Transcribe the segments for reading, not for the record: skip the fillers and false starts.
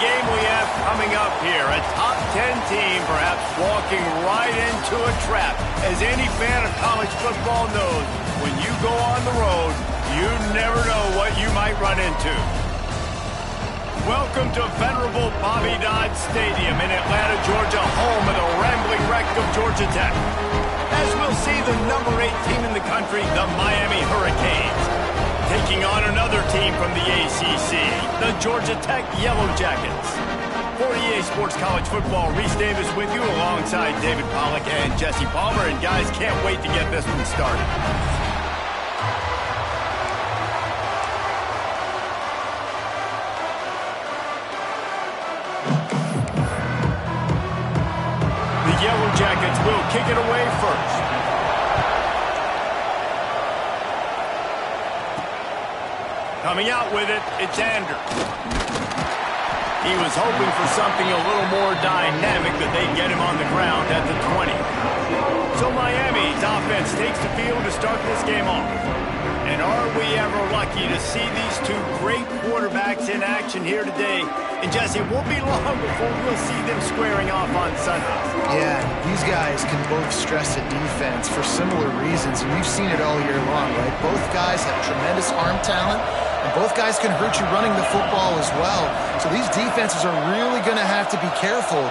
game we have coming up here. A top 10 team perhaps walking right into a trap. As any fan of college football knows, when you go on the road, you never know what you might run into. Welcome to venerable Bobby Dodd Stadium in Atlanta, Georgia, home of the rambling wreck of Georgia Tech. As we'll see the number 8 team in the country, the Miami Hurricanes, taking on another team from the ACC, the Georgia Tech Yellow Jackets. For EA Sports College Football, Reese Davis with you alongside David Pollack and Jesse Palmer. And guys, can't wait to get this one started. The Yellow Jackets will kick it away first. Coming out with it, it's Anders. He was hoping for something a little more dynamic, that they'd get him on the ground at the 20. So Miami's offense takes the field to start this game off. And are we ever lucky to see these two great quarterbacks in action here today? And Jesse, it won't be long before we'll see them squaring off on Sunday. Yeah, these guys can both stress a defense for similar reasons, and we've seen it all year long, right? Both guys have tremendous arm talent, and both guys can hurt you running the football as well. So these defenses are really going to have to be careful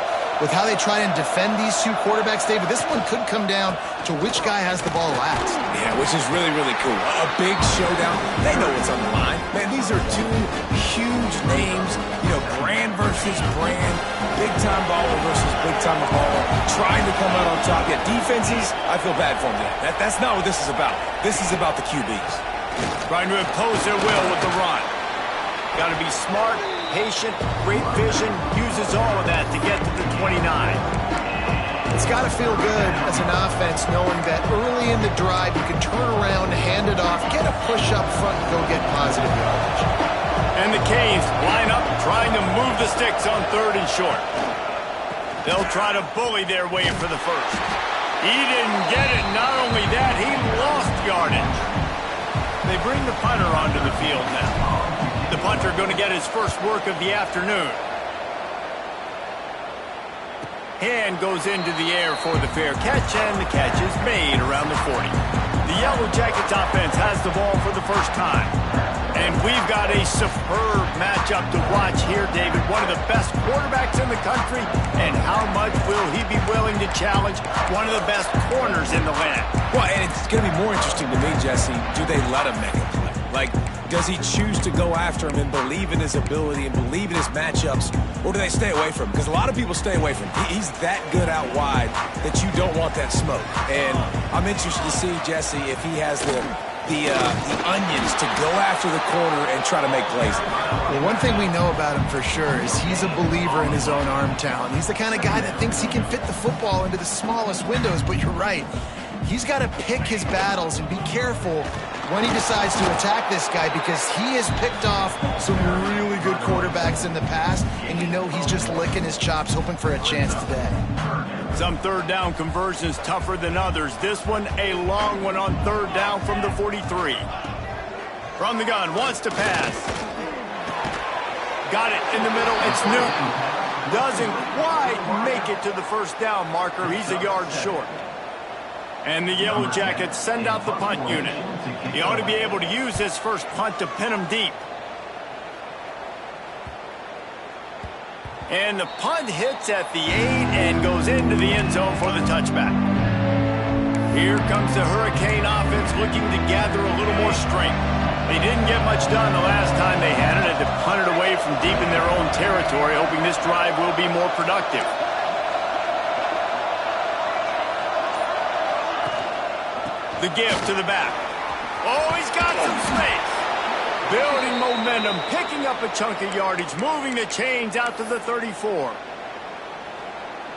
with how they try and defend these two quarterbacks, David. This one could come down to which guy has the ball last. Yeah, which is really, really cool. A big showdown. They know what's on the line. Man, these are two huge names. You know, brand versus brand. Big-time baller versus big-time baller. Trying to come out on top. Yeah, defenses, I feel bad for them. That's not what this is about. This is about the QBs. Trying to impose their will with the run. Got to be smart, patient, great vision, uses all of that to get to the 29. It's got to feel good as an offense knowing that early in the drive you can turn around, hand it off, get a push up front, and go get positive yardage. And the Canes line up trying to move the sticks on 3rd and short. They'll try to bully their way for the first. He didn't get it. Not only that, he lost yardage. They bring the punter onto the field now. The punter going to get his first work of the afternoon. Hand goes into the air for the fair catch, and the catch is made around the 40. The Yellow Jackets offense has the ball for the first time. And we've got a superb matchup to watch here, David. One of the best quarterbacks in the country, and how much will he be willing to challenge one of the best corners in the land? Well, and it's going to be more interesting to me, Jesse, do they let him make a play? Like, does he choose to go after him and believe in his ability and believe in his matchups, or do they stay away from him? Because a lot of people stay away from him. He's that good out wide that you don't want that smoke. And I'm interested to see, Jesse, if he has the onions to go after the corner and try to make plays. Well, one thing we know about him for sure is he's a believer in his own arm talent. He's the kind of guy that thinks he can fit the football into the smallest windows, but you're right. He's got to pick his battles and be careful when he decides to attack this guy, because he has picked off some really good quarterbacks in the past, and you know he's just licking his chops hoping for a chance today. Some 3rd down conversions tougher than others. This one a long one on 3rd down from the 43. From the gun, wants to pass. Got it in the middle, it's Newton. Doesn't quite make it to the first down marker. He's a yard short. And the Yellow Jackets send out the punt unit. He ought to be able to use his first punt to pin him deep. And the punt hits at the 8 and goes into the end zone for the touchback. Here comes the Hurricane offense looking to gather a little more strength. They didn't get much done the last time they had it, and to punt it away from deep in their own territory, hoping this drive will be more productive. The give to the back. Oh, he's got some space. Building momentum, picking up a chunk of yardage, moving the chains out to the 34.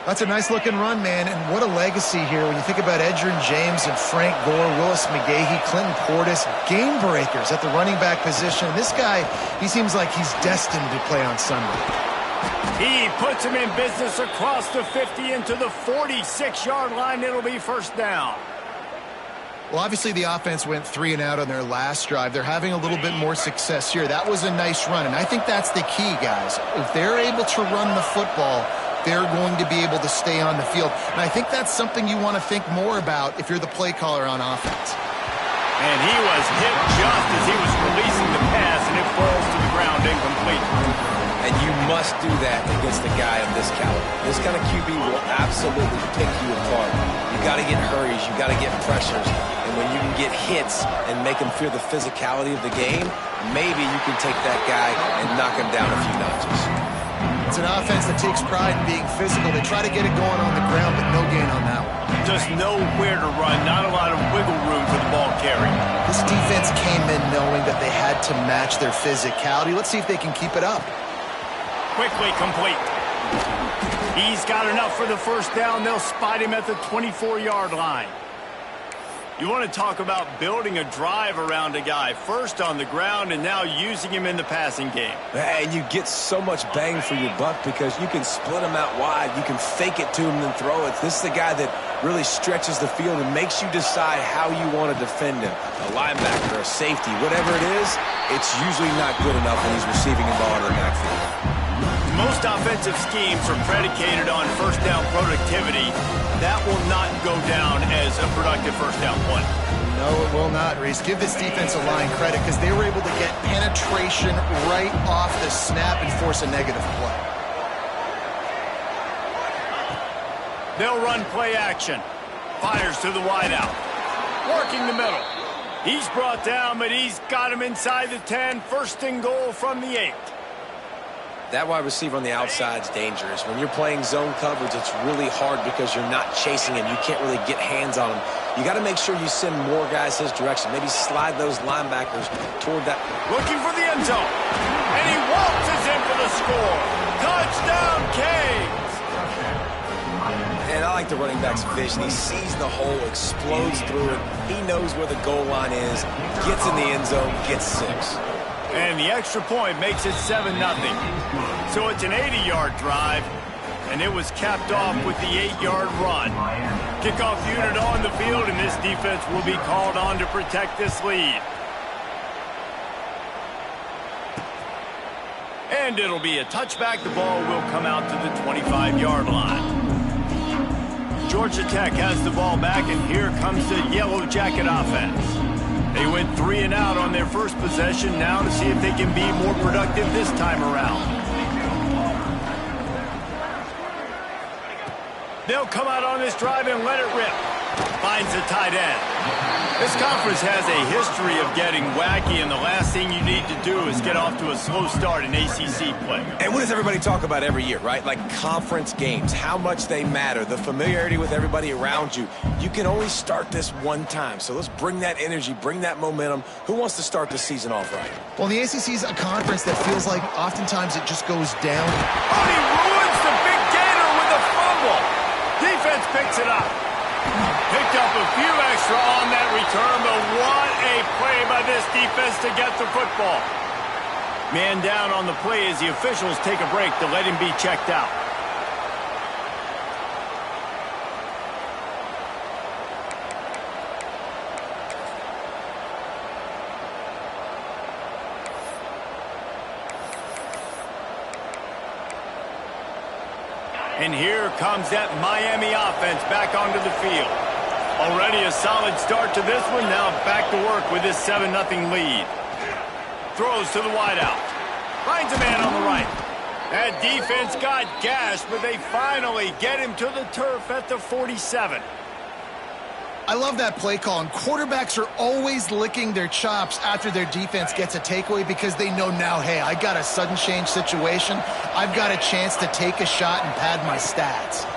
That's a nice-looking run, man, and what a legacy here when you think about Edgerrin James and Frank Gore, Willis McGahee, Clinton Portis, game breakers at the running back position. This guy, he seems like he's destined to play on Sunday. He puts him in business across the 50 into the 46-yard line. It'll be first down. Well, obviously the offense went 3 and out on their last drive. They're having a little bit more success here. That was a nice run, and I think that's the key, guys. If they're able to run the football, they're going to be able to stay on the field. And I think that's something you want to think more about if you're the play caller on offense. And he was hit just as he was releasing the pass, and it falls to the ground incomplete. And you must do that against a guy of this caliber. This kind of QB will absolutely pick you apart. You got to get hurries, you got to get pressures, and when you can get hits and make him feel the physicality of the game, maybe you can take that guy and knock him down a few notches. It's an offense that takes pride in being physical. They try to get it going on the ground, but no gain on that one. Just nowhere to run, not a lot of wiggle room for the ball carry. This defense came in knowing that they had to match their physicality. Let's see if they can keep it up. Quickly complete. He's got enough for the first down. They'll spot him at the 24-yard line. You want to talk about building a drive around a guy. First on the ground and now using him in the passing game. And you get so much bang for your buck because you can split him out wide. You can fake it to him and throw it. This is the guy that really stretches the field and makes you decide how you want to defend him. A linebacker, a safety, whatever it is, it's usually not good enough when he's receiving the ball in the backfield. Most offensive schemes are predicated on first down productivity. That will not go down as a productive first down play. No, it will not, Reese. Give this defensive line credit because they were able to get penetration right off the snap and force a negative play. They'll run play action. Fires to the wideout. Working the middle. He's brought down, but he's got him inside the 10. First and goal from the 8. That wide receiver on the outside is dangerous. When you're playing zone coverage, it's really hard because you're not chasing him. You can't really get hands on him. You got to make sure you send more guys his direction. Maybe slide those linebackers toward that. Looking for the end zone. And he waltzes in for the score. Touchdown, Canes. And I like the running back's vision. He sees the hole, explodes through it. He knows where the goal line is, gets in the end zone, gets 6. And the extra point makes it 7-0. So it's an 80-yard drive, and it was capped off with the 8-yard run. Kickoff unit on the field, and this defense will be called on to protect this lead. And it'll be a touchback. The ball will come out to the 25-yard line. Georgia Tech has the ball back, and here comes the Yellow Jacket offense. They went 3 and out on their first possession. Now to see if they can be more productive this time around. They'll come out on this drive and let it rip. Finds the tight end. This conference has a history of getting wacky, and the last thing you need to do is get off to a slow start in ACC play. And what does everybody talk about every year, right? Like conference games, how much they matter, the familiarity with everybody around you. You can only start this one time, so let's bring that energy, bring that momentum. Who wants to start the season off right? Well, the ACC is a conference that feels like oftentimes it just goes down. Oh, he ruins the big gator with a fumble. Defense picks it up. Picked up a few extra on that return, but what a play by this defense to get the football. Man down on the play as the officials take a break to let him be checked out. And here comes that Miami offense back onto the field. Already a solid start to this one. Now back to work with this 7-0 lead. Throws to the wideout. Finds a man on the right. That defense got gashed, but they finally get him to the turf at the 47. I love that play call, and quarterbacks are always licking their chops after their defense gets a takeaway because they know now, hey, I got a sudden change situation. I've got a chance to take a shot and pad my stats.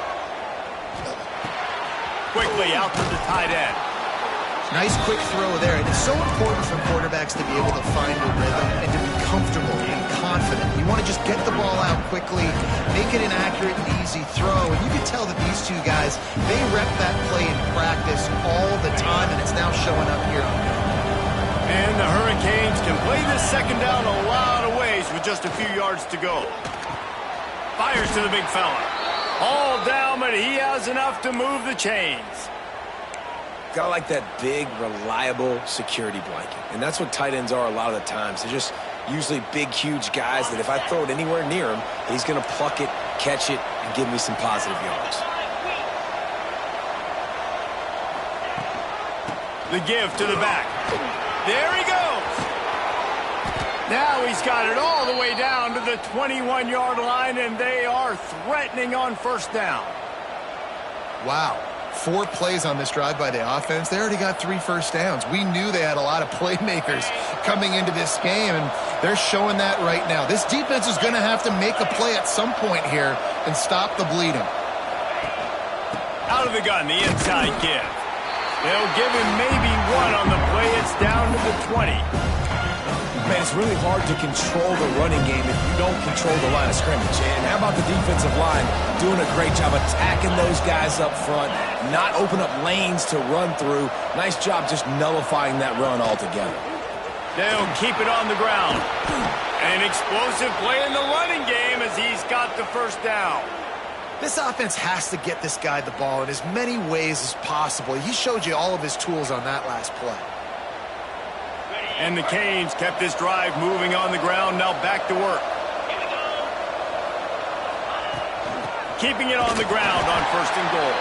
Quickly out to the tight end. Nice quick throw there. And it's so important for quarterbacks to be able to find a rhythm and to be comfortable and confident. You want to just get the ball out quickly, make it an accurate and easy throw. And you can tell that these two guys, they rep that play in practice all the time, and it's now showing up here. And the Hurricanes can play this second down a lot of ways with just a few yards to go. Fires to the big fella. All down, but he has enough to move the chains. Got like that big, reliable security blanket. And that's what tight ends are a lot of the times. They're just usually big, huge guys that if I throw it anywhere near him, he's going to pluck it, catch it, and give me some positive yards. The give to the back. There he goes. Now he's got it all the way down to the 21-yard line, and they are threatening on first down. Wow. 4 plays on this drive by the offense. They already got 3 first downs. We knew they had a lot of playmakers coming into this game, and they're showing that right now. This defense is going to have to make a play at some point here and stop the bleeding. Out of the gun, the inside give. They'll give him maybe 1 on the play. It's down to the 20. Man, it's really hard to control the running game if you don't control the line of scrimmage. And how about the defensive line doing a great job attacking those guys up front, not open up lanes to run through. Nice job just nullifying that run altogether. They'll keep it on the ground. An explosive play in the running game as he's got the first down. This offense has to get this guy the ball in as many ways as possible. He showed you all of his tools on that last play. And the Canes kept this drive moving on the ground. Now back to work. Keeping it on the ground on first and goal.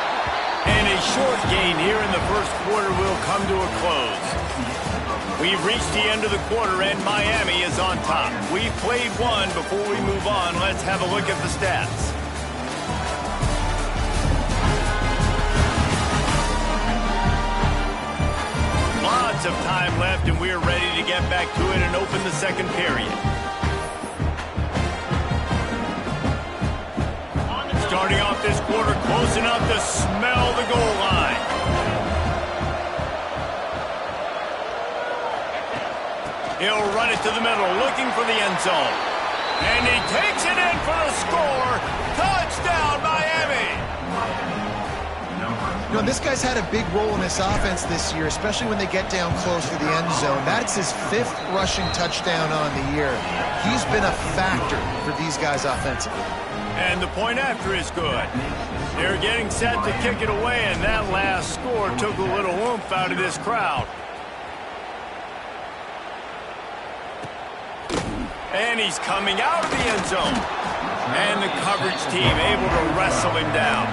And a short gain here in the first quarter will come to a close. We've reached the end of the quarter, and Miami is on top. We've played 1. Before we move on, let's have a look at the stats. Lots of time left, and we're ready to get back to it and open the second period. Starting off this quarter close enough to smell the goal line. He'll run it to the middle, looking for the end zone. And he takes it in for the score. Touchdown, Miami! You know, this guy's had a big role in this offense this year, especially when they get down close to the end zone. That's his 5th rushing touchdown on the year. He's been a factor for these guys offensively. And the point after is good. They're getting set to kick it away, and that last score took a little oomph out of this crowd. And he's coming out of the end zone. And the coverage team able to wrestle him down.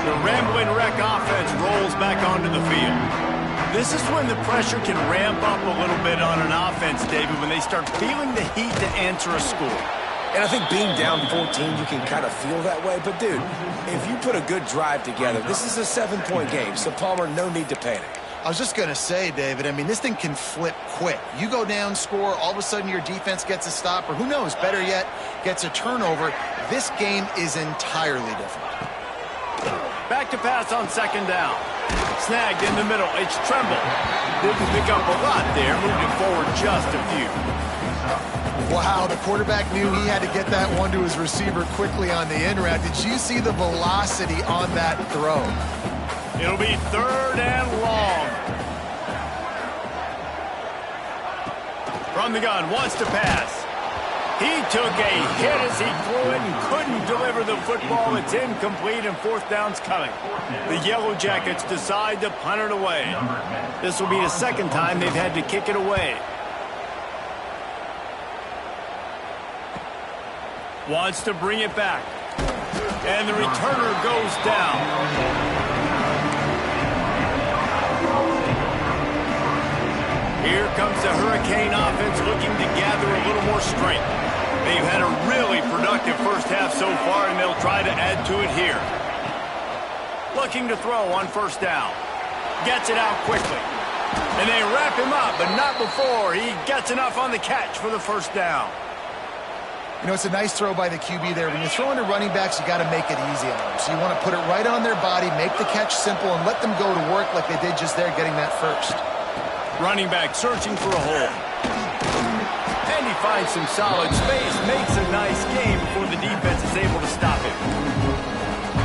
The Rambling Wreck offense rolls back onto the field. This is when the pressure can ramp up a little bit on an offense, David, when they start feeling the heat to answer a score. And I think being down 14, you can kind of feel that way. But, dude, if you put a good drive together, this is a 7-point game, so, Palmer, no need to panic. I was just going to say, David, I mean, this thing can flip quick. You go down, score, all of a sudden your defense gets a stop, or who knows, better yet, gets a turnover. This game is entirely different. Back to pass on second down. Snagged in the middle. It's Tremble. Didn't pick up a lot there. Moved it forward just a few. Wow, the quarterback knew he had to get that one to his receiver quickly on the in route. Did you see the velocity on that throw? It'll be 3rd and long. From the gun, wants to pass. He took a hit as he threw it and couldn't deliver the football. It's incomplete, and 4th down's coming. The Yellow Jackets decide to punt it away. This will be the 2nd time they've had to kick it away. Wants to bring it back. And the returner goes down. Here comes the Hurricane offense looking to gather a little more strength. They've had a really productive first half so far, and they'll try to add to it here. Looking to throw on first down. Gets it out quickly. And they wrap him up, but not before he gets enough on the catch for the first down. You know, it's a nice throw by the QB there. When you're throwing to running backs, you got to make it easy on them. So you want to put it right on their body, make the catch simple, and let them go to work like they did just there, getting that first. Running back searching for a hole. And he finds some solid space, makes a nice game before the defense is able to stop him.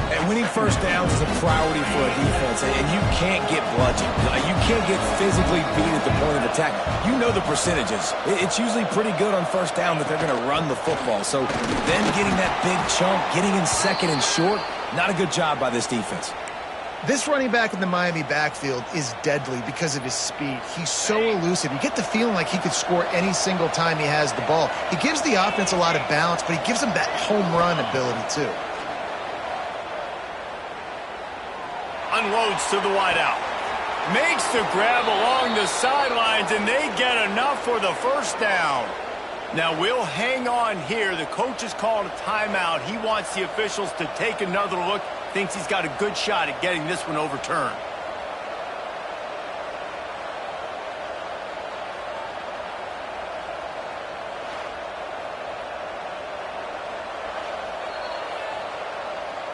And winning first downs is a priority for a defense, and you can't get bludgeoned. You can't get physically beat at the point of attack. You know the percentages. It's usually pretty good on first down that they're going to run the football. So then getting that big chunk, getting in 2nd and short, not a good job by this defense. This running back in the Miami backfield is deadly because of his speed. He's so elusive. You get the feeling like he could score any single time he has the ball. He gives the offense a lot of balance, but he gives them that home run ability too. Unloads to the wideout. Makes the grab along the sidelines, and they get enough for the first down. Now we'll hang on here. The coach has called a timeout. He wants the officials to take another look. Thinks he's got a good shot at getting this one overturned.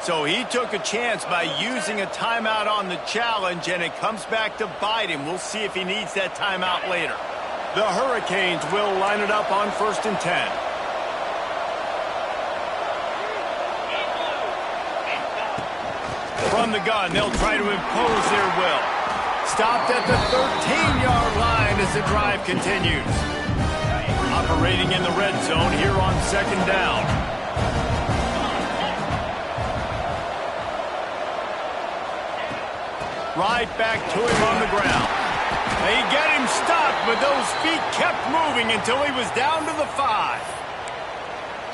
So he took a chance by using a timeout on the challenge, and it comes back to bite him. We'll see if he needs that timeout later. The Hurricanes will line it up on 1st and 10. From the gun, they'll try to impose their will. Stopped at the 13-yard line as the drive continues. Operating in the red zone here on 2nd down. Right back to him on the ground. They get him stopped, but those feet kept moving until he was down to the 5.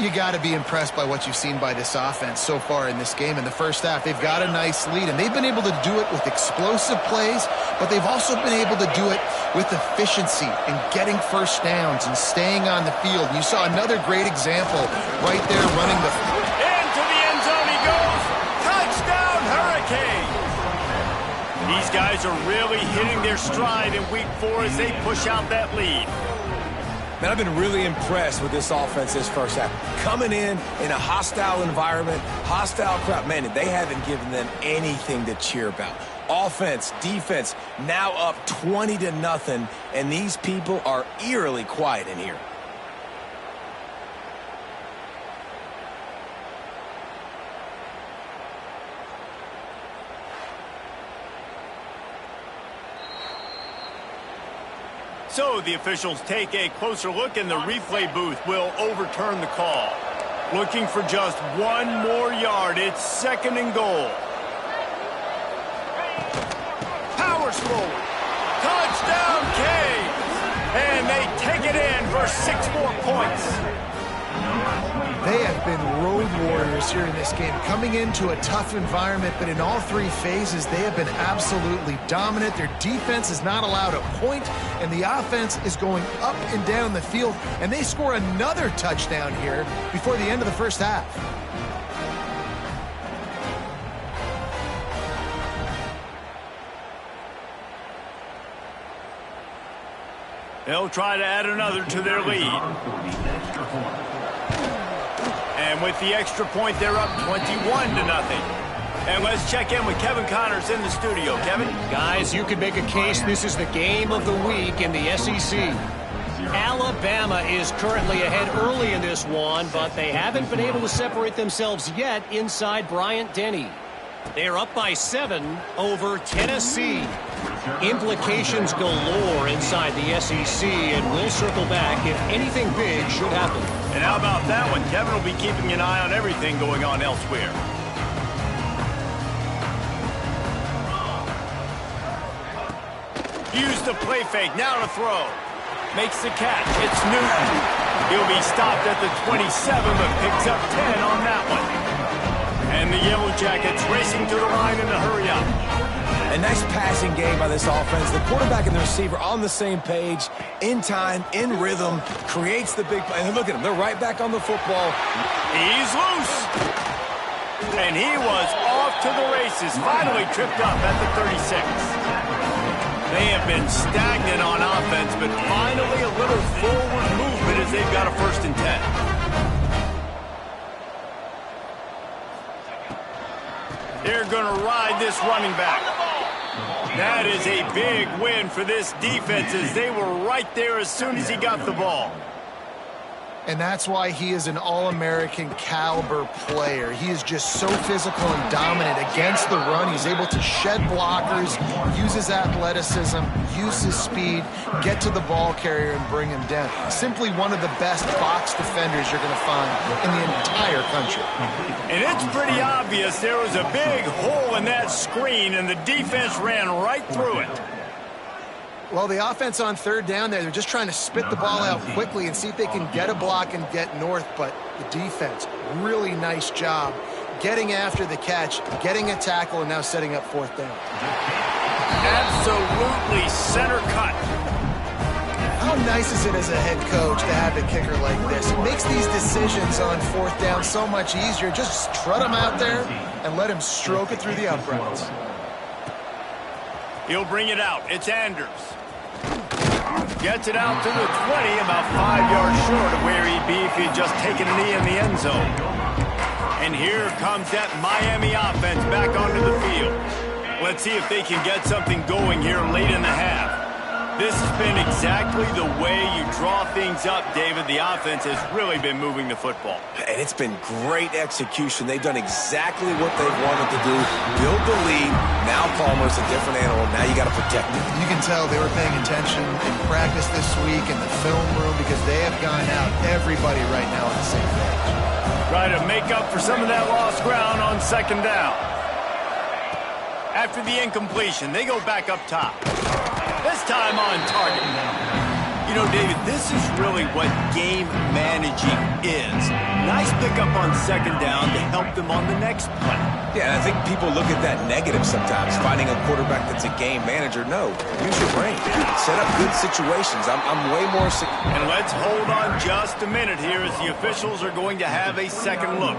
You got to be impressed by what you've seen by this offense so far in this game. In the first half, they've got a nice lead, and they've been able to do it with explosive plays, but they've also been able to do it with efficiency and getting first downs and staying on the field. You saw another great example right there running the... Into the end zone he goes. Touchdown, Hurricanes. These guys are really hitting their stride in week 4 as they push out that lead. Man, I've been really impressed with this offense this first half. Coming in a hostile environment, hostile crowd, man, they haven't given them anything to cheer about. Offense, defense, now up 20-0, and these people are eerily quiet in here. So the officials take a closer look, and the replay booth will overturn the call. Looking for just one more yard. It's 2nd and goal. Powers forward. Touchdown, Canes! And they take it in for 6 more points. They have been road warriors here in this game, coming into a tough environment, but in all 3 phases, they have been absolutely dominant. Their defense is not allowed a point, and the offense is going up and down the field, and they score another touchdown here before the end of the first half. They'll try to add another to their lead. And with the extra point, they're up 21-0. And let's check in with Kevin Connors in the studio. Kevin? Guys, you could make a case this is the game of the week in the SEC. Alabama is currently ahead early in this one, but they haven't been able to separate themselves yet inside Bryant-Denny. They're up by 7 over Tennessee. Implications galore inside the SEC, and we'll circle back if anything big should happen. And how about that one? Kevin will be keeping an eye on everything going on elsewhere. Use the play fake, now to throw. Makes the catch, it's Newton. He'll be stopped at the 27, but picks up 10 on that one. And the Yellow Jackets racing to the line in a hurry-up. A nice passing game by this offense. The quarterback and the receiver on the same page, in time, in rhythm, creates the big play. And look at them, they're right back on the football. He's loose. And he was off to the races, finally tripped up at the 36. They have been stagnant on offense, but finally a little forward movement as they've got a 1st and 10. They're going to ride this running back. That is a big win for this defense as they were right there as soon as he got the ball. And that's why he is an All-American caliber player. He is just so physical and dominant against the run. He's able to shed blockers, use his athleticism, use his speed, get to the ball carrier and bring him down. Simply one of the best box defenders you're going to find in the entire country. And it's pretty obvious there was a big hole in that screen, and the defense ran right through it. Well, the offense on third down there, they're just trying to spit the ball out quickly and see if they can get a block and get north, but the defense, really nice job getting after the catch, getting a tackle, and now setting up fourth down. Absolutely center cut. How nice is it as a head coach to have a kicker like this? It makes these decisions on fourth down so much easier. Just trot him out there and let him stroke it through the uprights. He'll bring it out. It's Anders. Gets it out to the 20, about 5 yards short of where he'd be if he'd just taken a knee in the end zone. And here comes that Miami offense back onto the field. Let's see if they can get something going here late in the half. This has been exactly the way you draw things up, David. The offense has really been moving the football. And it's been great execution. They've done exactly what they've wanted to do. Build the lead. Now Palmer's a different animal. Now you got to protect him. You can tell they were paying attention in practice this week in the film room because they have gone out, everybody right now on the same page. Try to make up for some of that lost ground on second down. After the incompletion, they go back up top. This time on target. You know, David, this is really what game managing is. Nice pickup on second down to help them on the next play. Yeah, and I think people look at that negative sometimes, finding a quarterback that's a game manager. No, use your brain. Set up good situations. I'm way more... And let's hold on just a minute here as the officials are going to have a second look.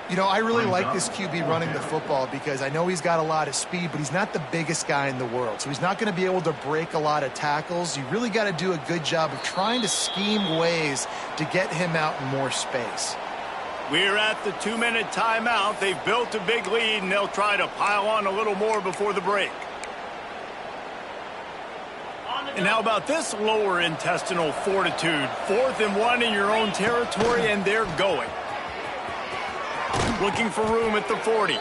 You know, I really like this QB running the football because I know he's got a lot of speed, but he's not the biggest guy in the world. So he's not going to be able to break a lot of tackles. You really got to do a good job of trying to scheme ways to get him out in more space. We're at the 2-minute timeout. They've built a big lead, and they'll try to pile on a little more before the break. And how about this lower intestinal fortitude? 4th and 1 in your own territory, and they're going. Looking for room at the 40.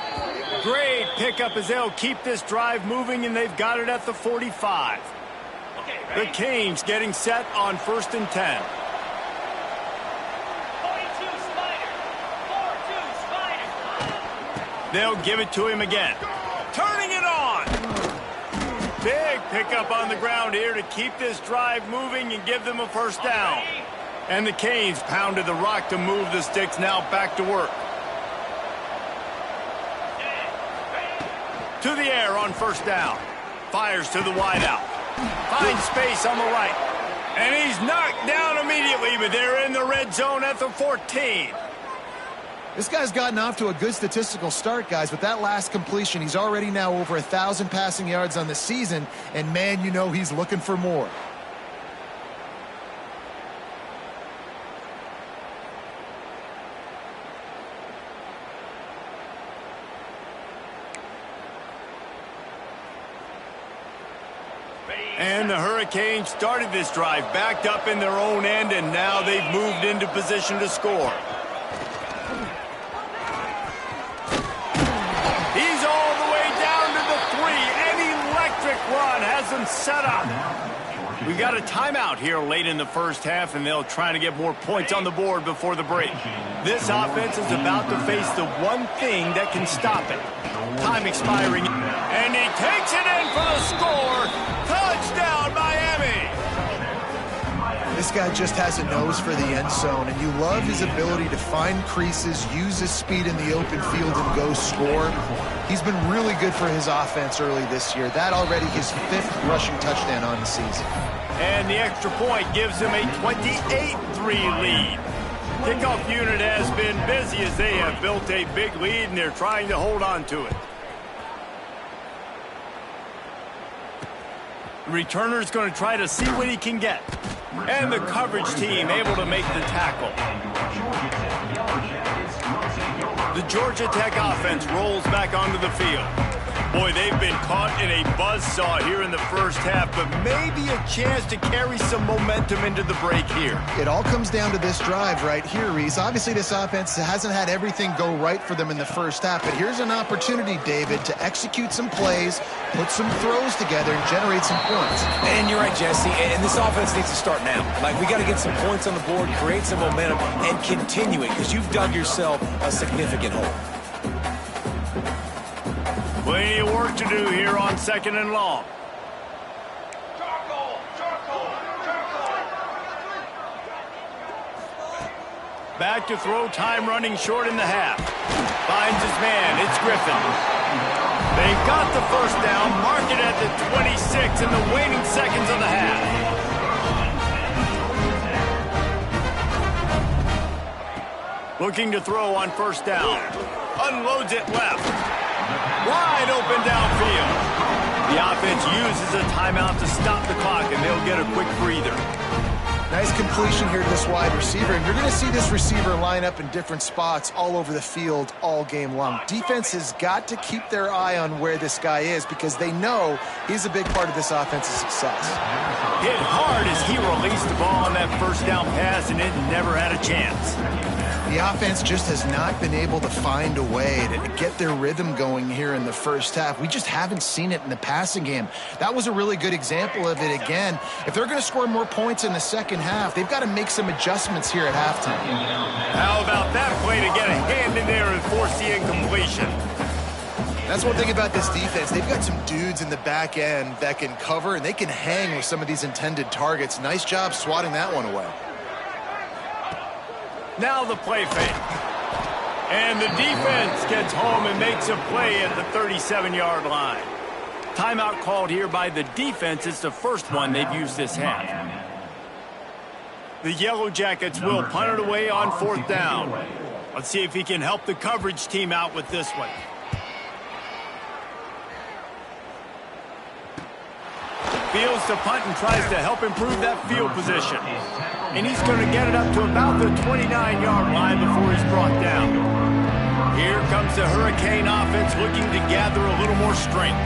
Great pickup as they'll keep this drive moving, and they've got it at the 45. The Canes getting set on 1st and 10. 42 Spider. They'll give it to him again. Turning it on. Big pickup on the ground here to keep this drive moving and give them a first down. And the Canes pounded the rock to move the sticks, now back to work. To the air on first down. Fires to the wideout. Finds space on the right. And he's knocked down immediately, but they're in the red zone at the 14. This guy's gotten off to a good statistical start, guys, but that last completion, he's already now over 1,000 passing yards on the season, and man, you know he's looking for more. And the Hurricanes started this drive backed up in their own end, and now they've moved into position to score. He's all the way down to the 3. An electric run has them set up. We've got a timeout here late in the first half, and they'll try to get more points on the board before the break. This offense is about to face the one thing that can stop it. Time expiring, and he takes it in for the score. Touchdown, Miami! This guy just has a nose for the end zone, and you love his ability to find creases, use his speed in the open field, and go score. He's been really good for his offense early this year. That already his 5th rushing touchdown on the season. And the extra point gives him a 28-3 lead. Kickoff unit has been busy as they have built a big lead, and they're trying to hold on to it. The returner's going to try to see what he can get. And the coverage team able to make the tackle. The Georgia Tech offense rolls back onto the field. Boy, they've been caught in a buzzsaw here in the first half, but maybe a chance to carry some momentum into the break here. It all comes down to this drive right here, Reese. Obviously, this offense hasn't had everything go right for them in the first half, but here's an opportunity, David, to execute some plays, put some throws together, and generate some points. And you're right, Jesse, and this offense needs to start now. Like, we got to get some points on the board, create some momentum, and continue it, because you've dug yourself a significant hole. Plenty of work to do here on 2nd and long. Back to throw, time running short in the half. Finds his man, it's Griffin. They got the first down, mark it at the 26 in the waning seconds of the half. Looking to throw on 1st down. Unloads it left. Wide open downfield. The offense uses a timeout to stop the clock, and they'll get a quick breather. Nice completion here to this wide receiver, and you're going to see this receiver line up in different spots all over the field all game long. Defense has got to keep their eye on where this guy is because they know he's a big part of this offense's success. Hit hard as he released the ball on that 1st down pass, and it never had a chance. The offense just has not been able to find a way to get their rhythm going here in the first half. We just haven't seen it in the passing game. That was a really good example of it again. If they're going to score more points in the second half, they've got to make some adjustments here at halftime. How about that play to get a hand in there and force the incompletion? That's one thing about this defense. They've got some dudes in the back end that can cover, and they can hang with some of these intended targets. Nice job swatting that one away. Now the play fake. And the defense gets home and makes a play at the 37-yard line. Timeout called here by the defense. It's the first one they've used this half. The Yellow Jackets will punt it away on 4th down. Let's see if he can help the coverage team out with this one. Fields to punt and tries to help improve that field position. And he's going to get it up to about the 29-yard line before he's brought down. Here comes the Hurricane offense looking to gather a little more strength.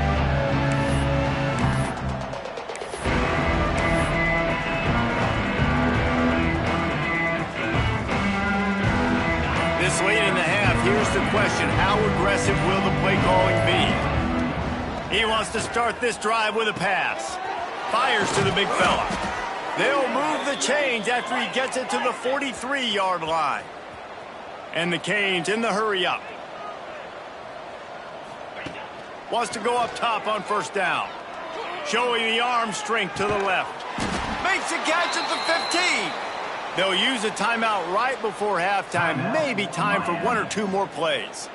This late in the half, here's the question. How aggressive will the play calling be? He wants to start this drive with a pass. Fires to the big fella. They'll move the chains after he gets it to the 43-yard line. And the Canes in the hurry-up. Wants to go up top on 1st down. Showing the arm strength to the left. Makes a catch at the 15. They'll use a timeout right before halftime. Maybe time for 1 or 2 more plays.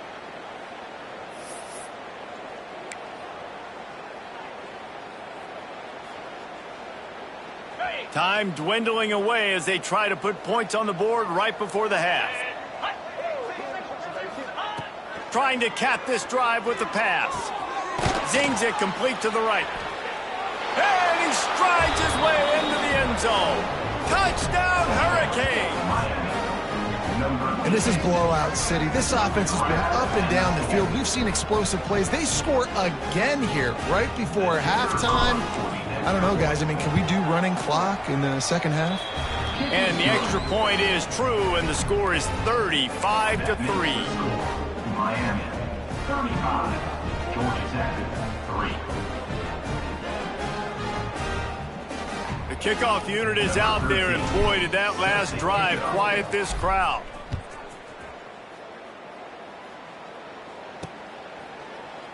Time dwindling away as they try to put points on the board right before the half. Trying to cap this drive with the pass. Zings it complete to the right. And he strides his way into the end zone. Touchdown, Hurricane! And this is blowout city. This offense has been up and down the field. We've seen explosive plays. They score again here right before halftime. I don't know, guys. I mean, can we do running clock in the second half? And the extra point is true, and the score is 35-3. Miami, 35. Georgia Tech, 3. The kickoff unit is out there, and boy, did that last drive quiet this crowd.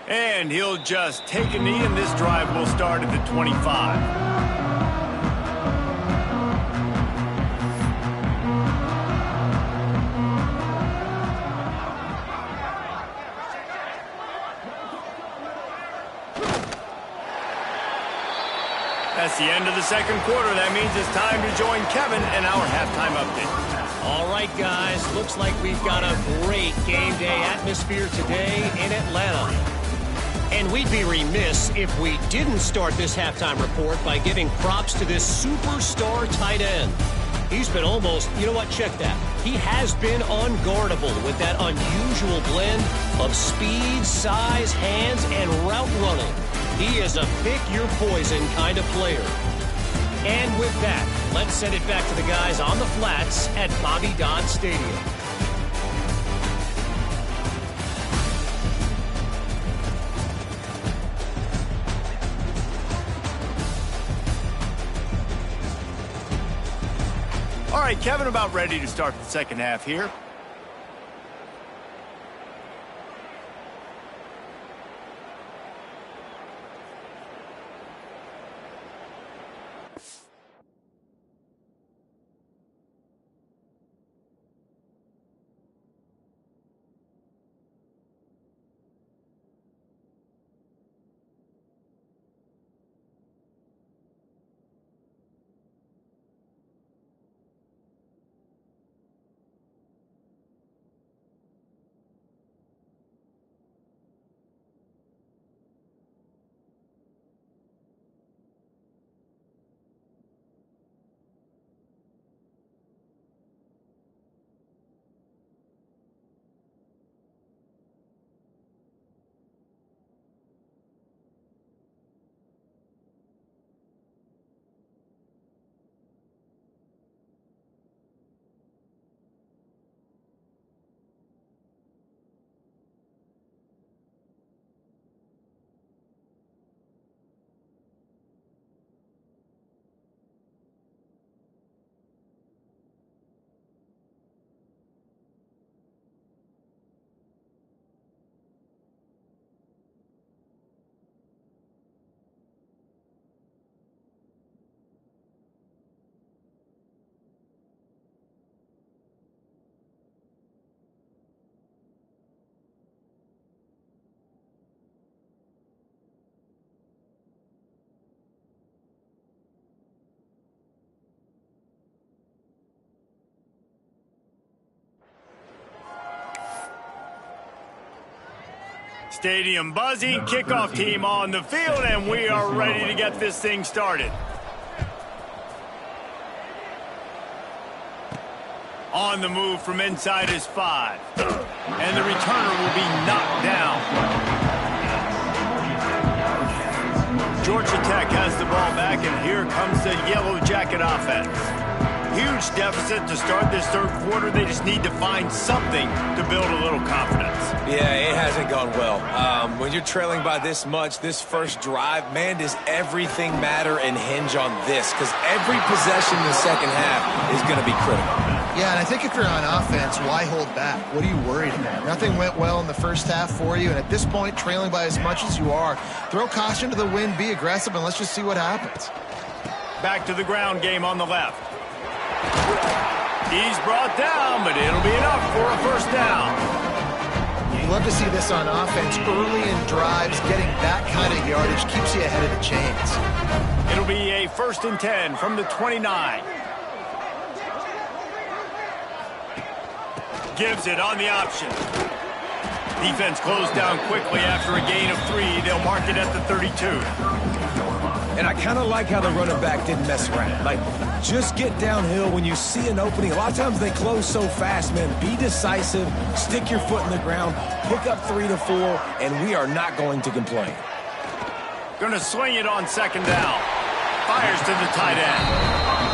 And he'll just take a knee, and this drive will start at the 25. That's the end of the second quarter. That means it's time to join Kevin in our halftime update. All right, guys. Looks like we've got a great game day atmosphere today in Atlanta. And we'd be remiss if we didn't start this halftime report by giving props to this superstar tight end. He's been almost, you know what, check that. He has been unguardable with that unusual blend of speed, size, hands, and route running. He is a pick-your-poison kind of player. And with that, let's send it back to the guys on the flats at Bobby Dodd Stadium. All right, Kevin, about ready to start the second half here. Stadium buzzing, kickoff team on the field, and we are ready to get this thing started. On the move from inside his 5. And the returner will be knocked down. Georgia Tech has the ball back, and here comes the Yellow Jacket offense. Huge deficit to start this third quarter. They just need to find something to build a little confidence. Yeah, it hasn't gone well. When you're trailing by this much, this first drive, man, does everything matter and hinge on this? Because every possession in the second half is going to be critical. Yeah, and I think if you're on offense, why hold back? What are you worried about? Nothing went well in the first half for you, and at this point, trailing by as much as you are, throw caution to the wind, be aggressive, and let's just see what happens. Back to the ground game on the left. He's brought down, but it'll be enough for a first down. You love to see this on offense early in drives. Getting that kind of yardage keeps you ahead of the chains. It'll be a 1st and 10 from the 29. Gives it on the option. Defense closed down quickly after a gain of 3. They'll mark it at the 32. And I kind of like how the running back didn't mess around. Like, just get downhill when you see an opening. A lot of times they close so fast, man. Be decisive, stick your foot in the ground, pick up 3 to 4, and we are not going to complain. Going to swing it on second down. Fires to the tight end.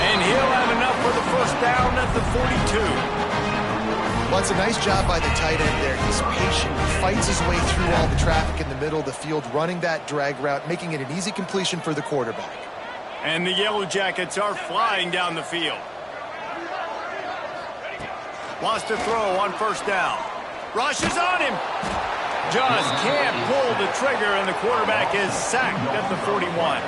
And he'll have enough for the first down at the 42. Well, it's a nice job by the tight end there. He's patient, he fights his way through all the traffic in the middle of the field, running that drag route, making it an easy completion for the quarterback. And the Yellow Jackets are flying down the field. Wants to throw on first down. Rushes on him. Just can't pull the trigger, and the quarterback is sacked at the 41.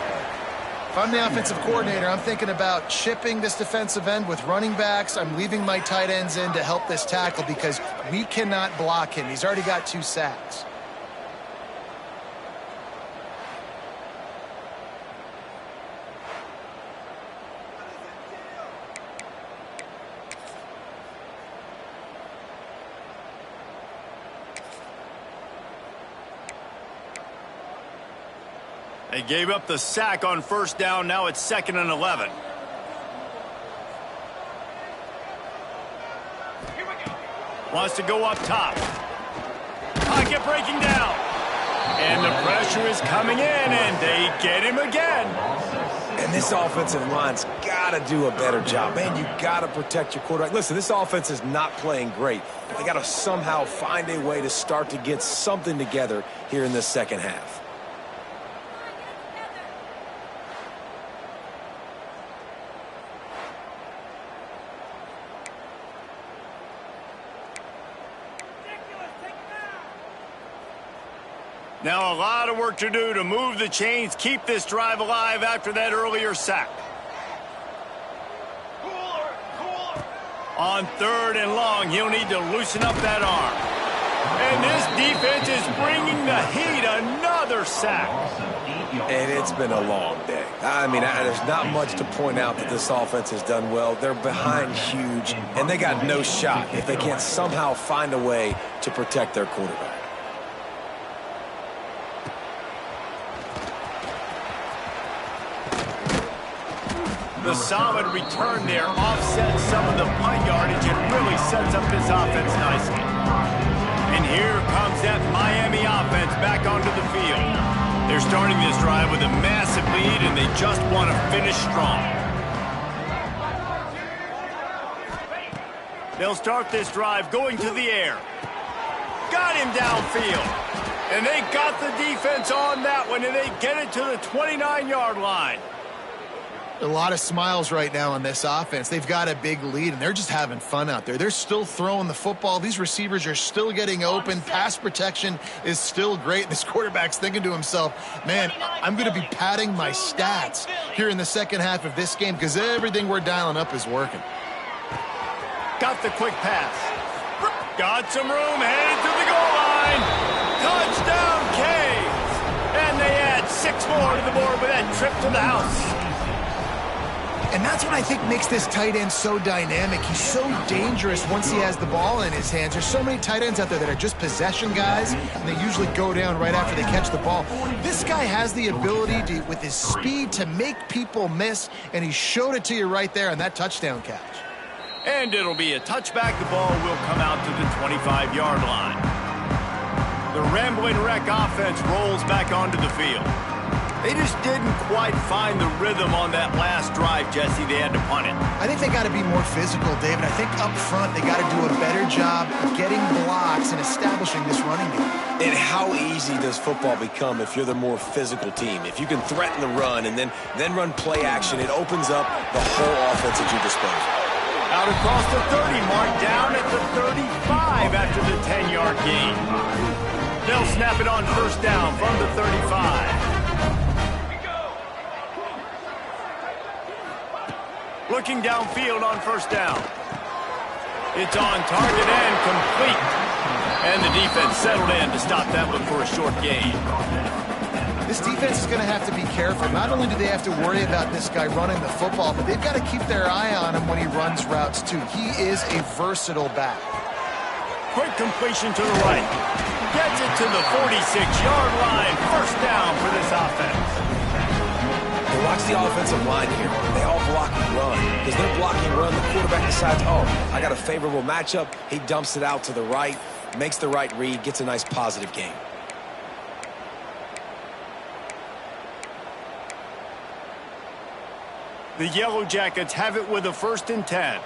If I'm the offensive coordinator, I'm thinking about chipping this defensive end with running backs. I'm leaving my tight ends in to help this tackle because we cannot block him. He's already got 2 sacks. They gave up the sack on first down. Now it's 2nd and 11. Wants to go up top. Pocket breaking down. And the pressure is coming in, and they get him again. And this offensive line's got to do a better job. Man, you got to protect your quarterback. Listen, this offense is not playing great. They got to somehow find a way to start to get something together here in this second half. Now a lot of work to do to move the chains, keep this drive alive after that earlier sack. On 3rd and long, he'll need to loosen up that arm. And this defense is bringing the heat. Another sack. And it's been a long day. I mean, there's not much to point out that this offense has done well. They're behind huge, and they got no shot if they can't somehow find a way to protect their quarterback. The solid return there offsets some of the punt yardage and really sets up this offense nicely. And here comes that Miami offense back onto the field. They're starting this drive with a massive lead, and they just want to finish strong. They'll start this drive going to the air. Got him downfield. And they got the defense on that one, and they get it to the 29-yard line. A lot of smiles right now on this offense. They've got a big lead, and they're just having fun out there. They're still throwing the football. These receivers are still getting open. Pass protection is still great. This quarterback's thinking to himself, man, I'm going to be padding my stats here in the second half of this game because everything we're dialing up is working. Got the quick pass. Got some room, headed to the goal line. Touchdown, Canes. And they add 6 more to the board with that trip to the house. And that's what I think makes this tight end so dynamic. He's so dangerous once he has the ball in his hands. There's so many tight ends out there that are just possession guys, and they usually go down right after they catch the ball. This guy has the ability to, with his speed, to make people miss, and he showed it to you right there on that touchdown catch. And it'll be a touchback. The ball will come out to the 25-yard line. The Rambling Wreck offense rolls back onto the field. They just didn't quite find the rhythm on that last drive, Jesse. They had to punt it. I think they got to be more physical, David. I think up front they got to do a better job getting blocks and establishing this running game. And how easy does football become if you're the more physical team? If you can threaten the run and then run play action, it opens up the whole offense at your disposal. Out across the 30, mark down at the 35 after the 10-yard gain. They'll snap it on 1st down from the 35. Looking downfield on 1st down. It's on target and complete. And the defense settled in to stop that one for a short gain. This defense is going to have to be careful. Not only do they have to worry about this guy running the football, but they've got to keep their eye on him when he runs routes too. He is a versatile back. Quick completion to the right. Gets it to the 46-yard line. 1st down for this offense. Watch the offensive line here. They all block and run. Because they're blocking run, the quarterback decides, oh, I got a favorable matchup. He dumps it out to the right, makes the right read, gets a nice positive gain. The Yellow Jackets have it with a 1st and 10.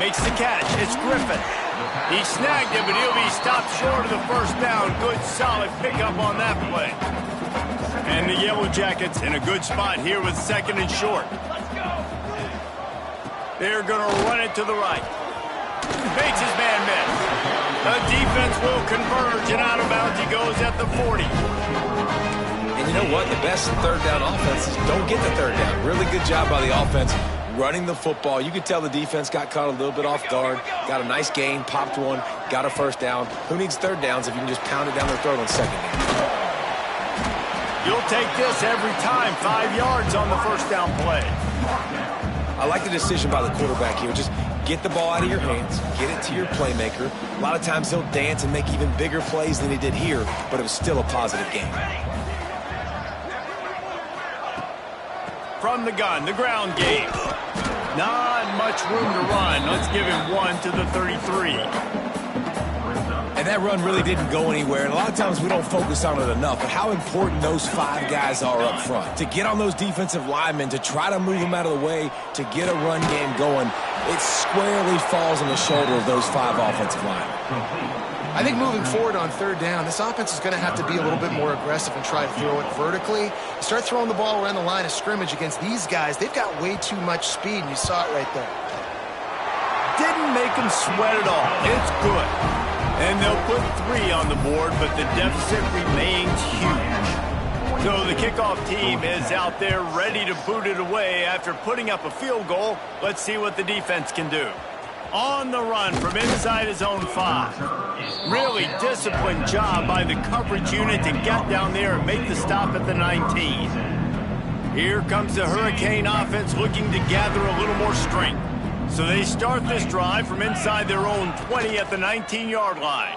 Makes the catch. It's Griffin. He snagged it, but he'll be stopped short of the 1st down. Good, solid pickup on that play. And the Yellow Jackets in a good spot here with 2nd and short. They're going to run it to the right. Makes his man miss. The defense will converge, and out of bounds he goes at the 40. And you know what? The best 3rd down offenses don't get the 3rd down. Really good job by the offense running the football. You could tell the defense got caught a little bit off guard. Got a nice gain, popped one, got a 1st down. Who needs 3rd downs if you can just pound it down their throat on 2nd down? You'll take this every time. 5 yards on the 1st down play. I like the decision by the quarterback here. Just get the ball out of your hands, get it to your playmaker. A lot of times he'll dance and make even bigger plays than he did here, but it was still a positive game. from the gun, the ground game. Not much room to run. Let's give him 1 to the 33. And that run really didn't go anywhere. And a lot of times we don't focus on it enough, but how important those 5 guys are up front. To get on those defensive linemen, to try to move them out of the way, to get a run game going, it squarely falls on the shoulder of those 5 offensive linemen. I think moving forward on third down, this offense is going to have to be a little bit more aggressive and try to throw it vertically. Start throwing the ball around the line of scrimmage against these guys. They've got way too much speed, and you saw it right there. Didn't make them sweat at all. It's good. And they'll put 3 on the board, but the deficit remains huge. So the kickoff team is out there ready to boot it away after putting up a field goal. Let's see what the defense can do. On the run from inside his own 5. Really disciplined job by the coverage unit to get down there and make the stop at the 19. Here comes the Hurricane offense looking to gather a little more strength. So they start this drive from inside their own 20 at the 19-yard line.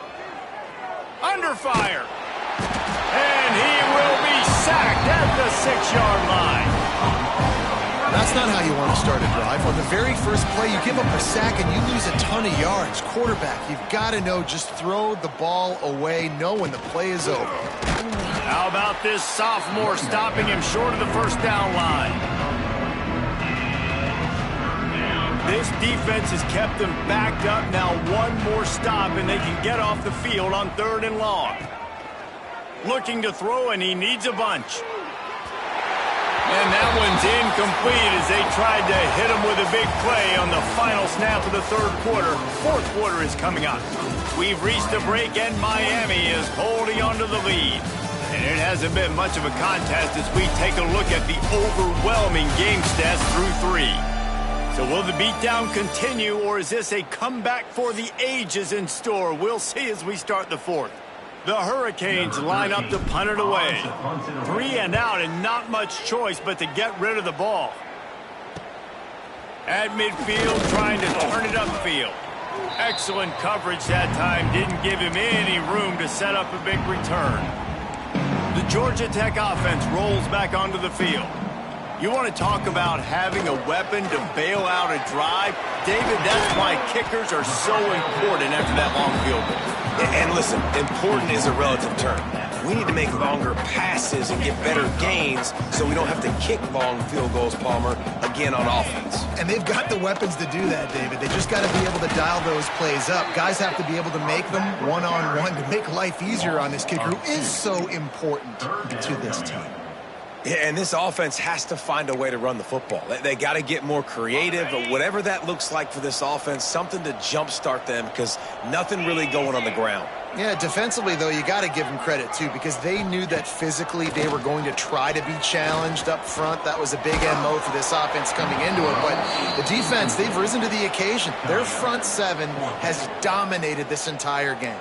Under fire. And he will be sacked at the 6-yard line. That's not how you want to start a drive. On the very first play, you give up a sack and you lose a ton of yards. Quarterback, you've got to know, just throw the ball away, know when the play is over. How about this sophomore stopping him short of the first down line? This defense has kept them backed up. Now one more stop and they can get off the field on 3rd and long. Looking to throw, and he needs a bunch. And that one's incomplete as they tried to hit him with a big play on the final snap of the 3rd quarter. 4th quarter is coming up. We've reached a break, and Miami is holding onto the lead. And it hasn't been much of a contest as we take a look at the overwhelming game stats through 3. So will the beatdown continue, or is this a comeback for the ages in store? We'll see as we start the 4th. The Hurricanes line up to punt it away. 3 and out, and not much choice but to get rid of the ball. At midfield, trying to turn it upfield. Excellent coverage that time. Didn't give him any room to set up a big return. The Georgia Tech offense rolls back onto the field. You want to talk about having a weapon to bail out a drive? David, that's why kickers are so important after that long field goal. And listen, important is a relative term. We need to make longer passes and get better gains so we don't have to kick long field goals, Palmer, again on offense. And they've got the weapons to do that, David. They just got to be able to dial those plays up. Guys have to be able to make them one-on-one to make life easier on this kicker, who is so important to this team. Yeah, and this offense has to find a way to run the football. They got to get more creative, but whatever that looks like for this offense, something to jumpstart them because nothing really going on the ground. Yeah, defensively, though, you got to give them credit, too, because they knew that physically they were going to try to be challenged up front. That was a big MO for this offense coming into it. But the defense, they've risen to the occasion. Their front 7 has dominated this entire game.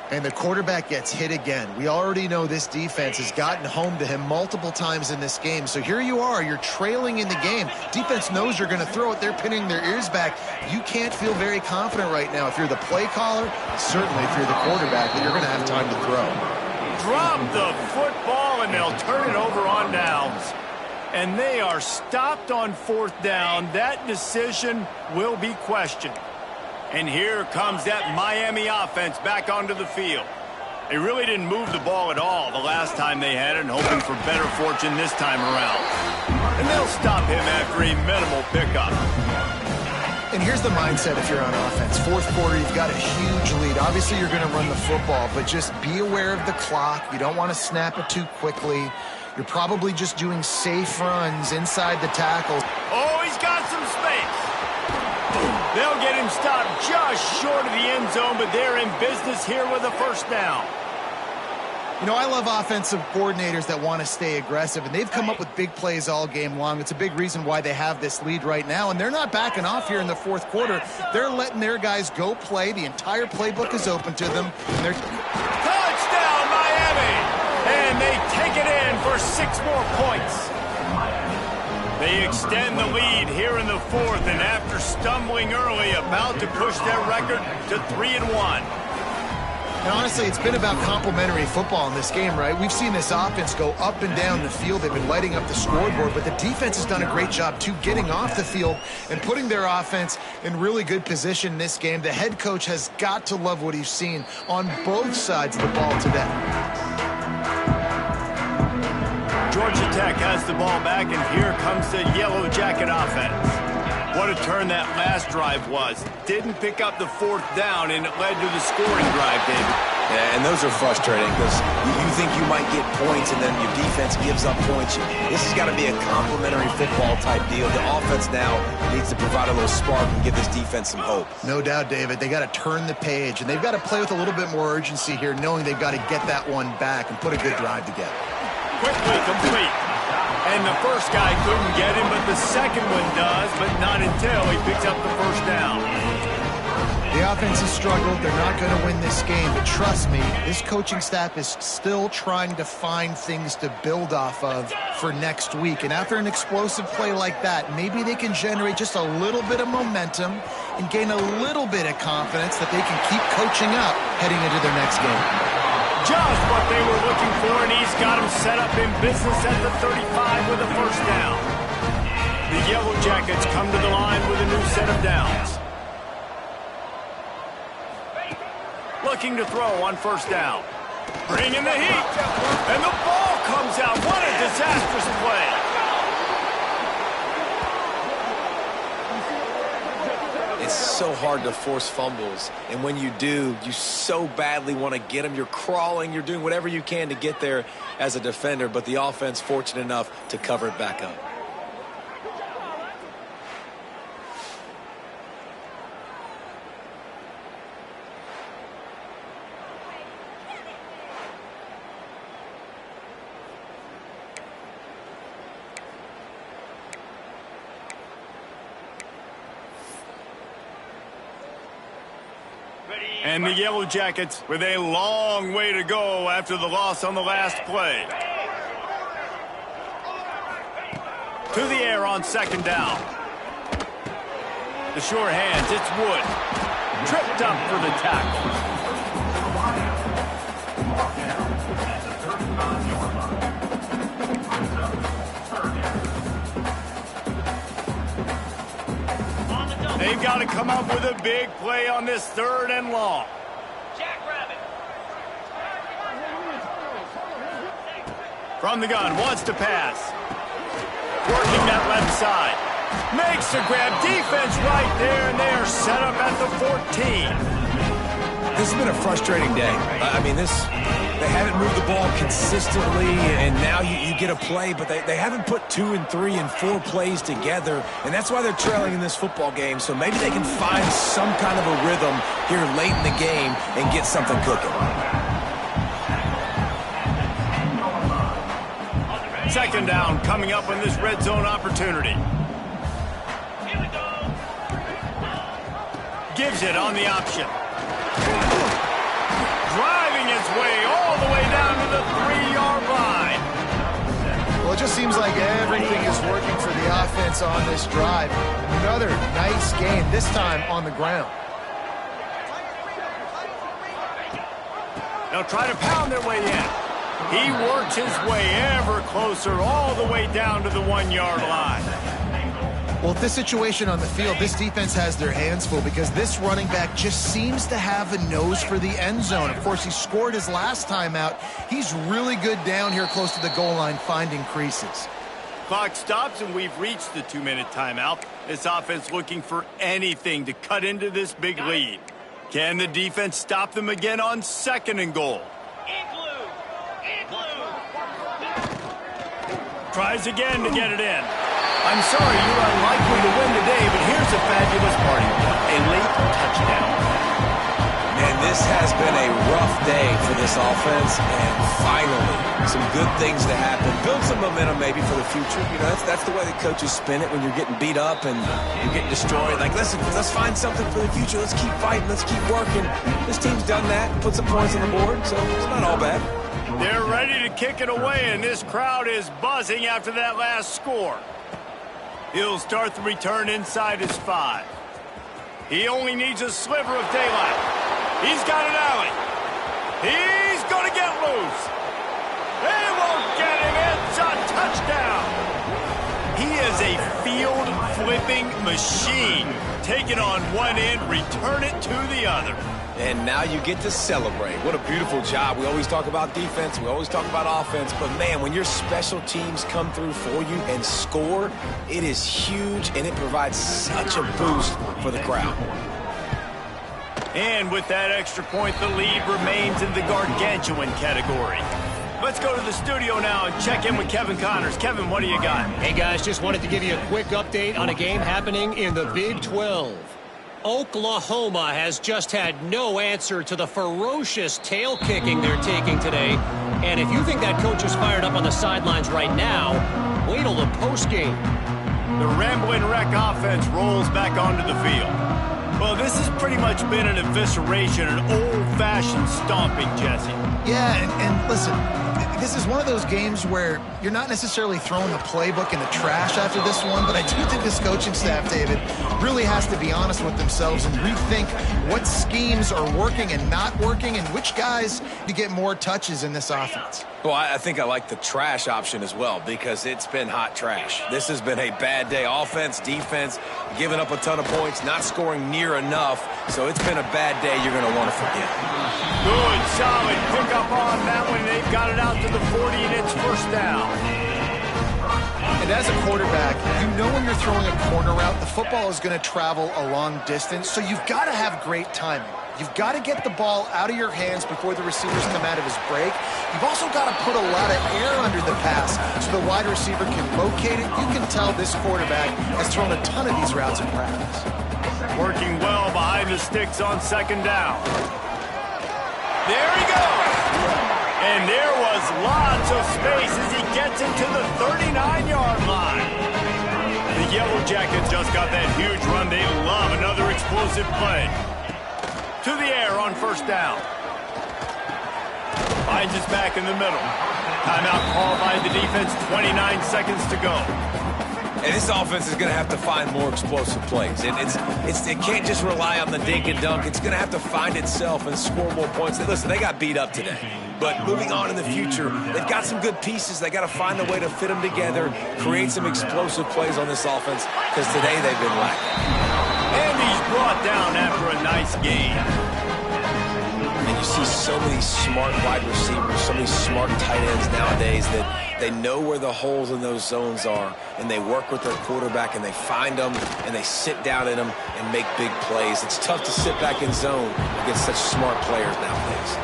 And the quarterback gets hit again. We already know this defense has gotten home to him multiple times in this game. So here you are, you're trailing in the game. Defense knows you're going to throw it. They're pinning their ears back. You can't feel very confident right now if you're the play caller, certainly if you're the quarterback, that you're going to have time to throw. Drop the football, and they'll turn it over on downs. And they are stopped on 4th down. That decision will be questioned. And here comes that Miami offense back onto the field. They really didn't move the ball at all the last time they had it, and hoping for better fortune this time around. And they'll stop him after a minimal pickup. And here's the mindset if you're on offense. 4th quarter, you've got a huge lead. Obviously, you're going to run the football, but just be aware of the clock. You don't want to snap it too quickly. You're probably just doing safe runs inside the tackle. Oh, he's got some space. They'll get him stopped just short of the end zone, but they're in business here with a 1st down. You know, I love offensive coordinators that want to stay aggressive, and they've come up with big plays all game long. It's a big reason why they have this lead right now, and they're not backing off here in the 4th quarter. They're letting their guys go play. The entire playbook is open to them. And they're... Touchdown, Miami! And they take it in for 6 more points. They extend the lead here in the 4th, and after stumbling early, about to push their record to 3-1. And honestly, it's been about complementary football in this game, right? We've seen this offense go up and down the field. They've been lighting up the scoreboard, but the defense has done a great job, too, getting off the field and putting their offense in really good position in this game. The head coach has got to love what he's seen on both sides of the ball today. Georgia Tech has the ball back, and here comes the Yellow Jacket offense. What a turn that last drive was. Didn't pick up the 4th down, and it led to the scoring drive, David. Yeah, and those are frustrating because you think you might get points and then your defense gives up points. This has got to be a complementary football type deal. The offense now needs to provide a little spark and give this defense some hope. No doubt, David. They got to turn the page, and they've got to play with a little bit more urgency here, knowing they've got to get that one back and put a good drive together. Quickly complete. And the first guy couldn't get him, but the second one does, but not until he picks up the first down. The offense has struggled. They're not going to win this game, but trust me, this coaching staff is still trying to find things to build off of for next week. And after an explosive play like that, maybe they can generate just a little bit of momentum and gain a little bit of confidence that they can keep coaching up heading into their next game. Just what they were looking for, and he's got him set up in business at the 35 with a first down. The Yellow Jackets come to the line with a new set of downs. Looking to throw on first down. Bringing the heat. And the ball comes out. What a disastrous play. It's so hard to force fumbles, and when you do, you so badly want to get them. You're crawling, you're doing whatever you can to get there as a defender, but the offense fortunate enough to cover it back up. And the Yellow Jackets with a long way to go after the loss on the last play. To the air on second down. The sure hands, it's Wood. Tripped up for the tackle. They've got to come up with a big play on this 3rd and long. Jackrabbit. From the gun, wants to pass. Working that left side. Makes the grab. Defense right there, and they are set up at the 14. This has been a frustrating day. I mean, they haven't moved the ball consistently, and now you get a play, but they haven't put 2 and 3 and 4 plays together, and that's why they're trailing in this football game. So maybe they can find some kind of a rhythm here late in the game and get something cooking. Second down coming up on this red zone opportunity. Here we go. Gives it on the option. Driving his way all the way down to the 3-yard line. Well, it just seems like everything is working for the offense on this drive. Another nice game, this time on the ground. They'll try to pound their way in. He works his way ever closer all the way down to the 1-yard line. Well, this situation on the field, this defense has their hands full because this running back just seems to have a nose for the end zone. Of course, he scored his last time out. He's really good down here close to the goal line finding creases. Clock stops, and we've reached the 2-minute timeout. This offense looking for anything to cut into this big lead. Can the defense stop them again on 2nd and goal? Igloo. Igloo. Tries again to get it in. I'm sorry, you're unlikely to win today, but here's a fabulous party. A late touchdown. Man, this has been a rough day for this offense, and finally, some good things to happen. Build some momentum maybe for the future. You know, that's the way the coaches spin it when you're getting beat up and you're getting destroyed. Like, listen, let's find something for the future. Let's keep fighting. Let's keep working. This team's done that, put some points on the board, so it's not all bad. They're ready to kick it away, and this crowd is buzzing after that last score. He'll start the return inside his 5. He only needs a sliver of daylight. He's got an alley. He's going to get loose. He won't get him. It's a touchdown. He is a field-flipping machine. Take it on one end, return it to the other. And now you get to celebrate. What a beautiful job. We always talk about defense. We always talk about offense. But, man, when your special teams come through for you and score, it is huge, and it provides such a boost for the crowd. And with that extra point, the lead remains in the gargantuan category. Let's go to the studio now and check in with Kevin Connors. Kevin, what do you got? Hey, guys, just wanted to give you a quick update on a game happening in the Big 12. Oklahoma has just had no answer to the ferocious tail kicking they're taking today. And if you think that coach is fired up on the sidelines right now, wait till the postgame. The Rambling Wreck offense rolls back onto the field. Well, this has pretty much been an evisceration, an old-fashioned stomping, Jesse. Yeah, and listen, this is one of those games where you're not necessarily throwing the playbook in the trash after this one, but I do think this coaching staff, David, really has to be honest with themselves and rethink what schemes are working and not working and which guys to get more touches in this offense. Well, I think I like the trash option as well because it's been hot trash. This has been a bad day. Offense, defense, giving up a ton of points, not scoring near enough. So it's been a bad day you're going to want to forget. Good, solid pickup on that one. They've got it out to the 40, and it's first down. And as a quarterback, you know when you're throwing a corner route, the football is going to travel a long distance, so you've got to have great timing. You've got to get the ball out of your hands before the receivers come out of his break. You've also got to put a lot of air under the pass so the wide receiver can locate it. You can tell this quarterback has thrown a ton of these routes in practice. Working well behind the sticks on second down. There he goes. And there was lots of space as he gets into the 39-yard line. The Yellow Jackets just got that huge run. They love another explosive play. To the air on first down. Finds his back in the middle. Timeout called by the defense, 29 seconds to go. And this offense is going to have to find more explosive plays. It can't just rely on the dink and dunk. It's going to have to find itself and score more points. Listen, they got beat up today. But moving on in the future, they've got some good pieces. They got to find a way to fit them together, create some explosive plays on this offense, because today they've been lacking. And he's brought down after a nice game. And you see so many smart wide receivers, so many smart tight ends nowadays that they know where the holes in those zones are, and they work with their quarterback, and they find them, and they sit down in them and make big plays. It's tough to sit back in zone against such smart players nowadays.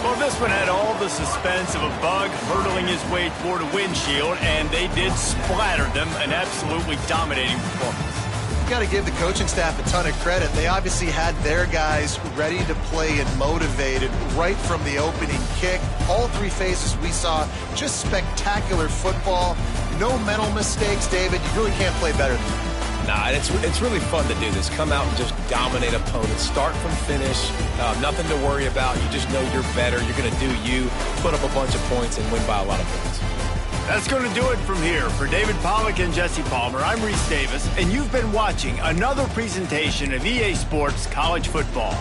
Well, this one had all the suspense of a bug hurtling his way toward a windshield, and they did splatter them, an absolutely dominating performance. You got to give the coaching staff a ton of credit. They obviously had their guys ready to play and motivated right from the opening kick. All three phases we saw, just spectacular football. No mental mistakes, David. You really can't play better than that. Nah, it's really fun to do this. Come out and just dominate opponents. Start from finish. Nothing to worry about. You just know you're better. You're going to do you, put up a bunch of points, and win by a lot of points. That's going to do it from here. For David Pollack and Jesse Palmer, I'm Reese Davis, and you've been watching another presentation of EA Sports College Football.